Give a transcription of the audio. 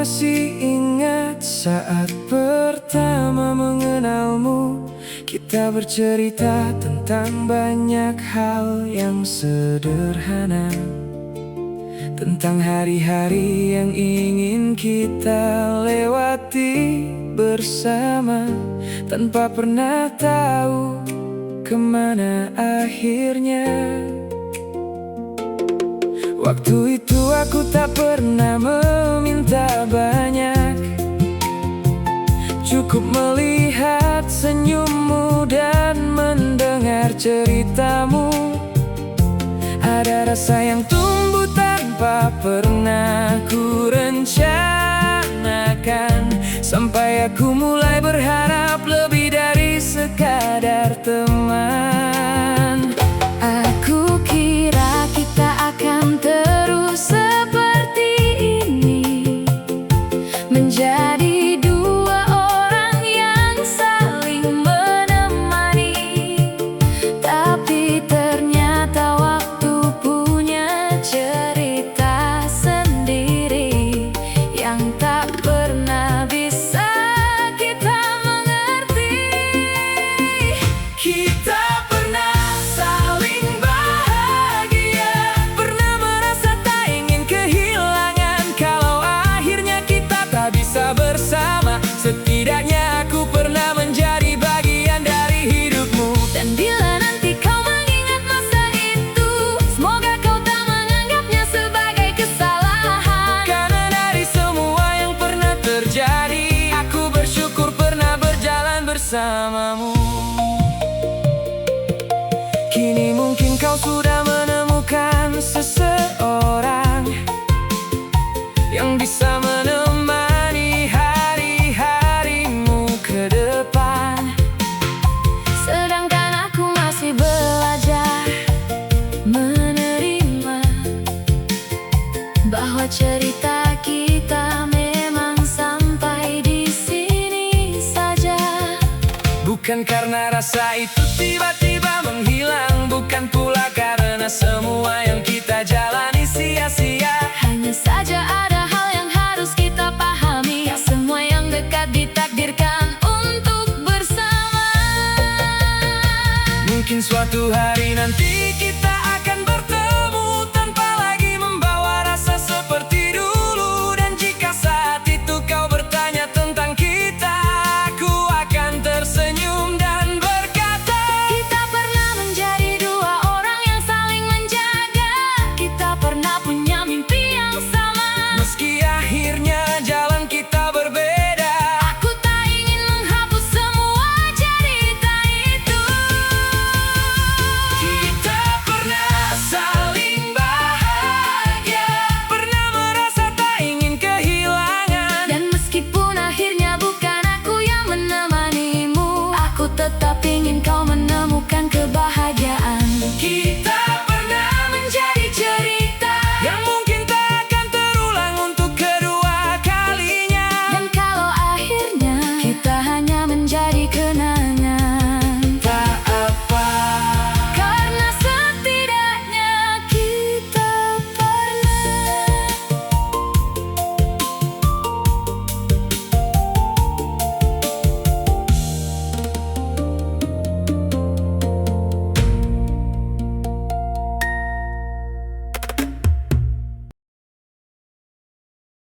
masih ingat saat pertama mengenalmu. Kita bercerita tentang banyak hal yang sederhana, tentang hari-hari yang ingin kita lewati bersama, tanpa pernah tahu kemana akhirnya. Waktu itu aku tak pernah meminta banyak, cukup melihat senyummu dan mendengar ceritamu. Ada rasa yang tumbuh tanpa pernah ku rencanakan, sampai aku mulai berharap lebih dari sekadar teman. Aku kira kita akan terus seperti ini, menjadi dua orang yang saling menemani. Tapi ternyata waktu punya cerita sendiri yang tak pernah bisa kita mengerti. Kita pernah saling bahagia, pernah merasa tak ingin kehilangan. Kalau akhirnya kita tak bisa bersama, setidaknya aku pernah menjadi bagian dari hidupmu. Dan bila nanti kau mengingat masa itu, semoga kau tak menganggapnya sebagai kesalahan. Karena dari semua yang pernah terjadi, aku bersyukur pernah berjalan bersamamu. Kini mungkin kau sudah menemukan seseorang yang bisa menemani hari-harimu ke depan. Sedangkan aku masih belajar menerima bahwa cerita kita memang sampai di sini saja. Bukan karena rasa itu tiba-tiba menghilang, bukan pula karena semua yang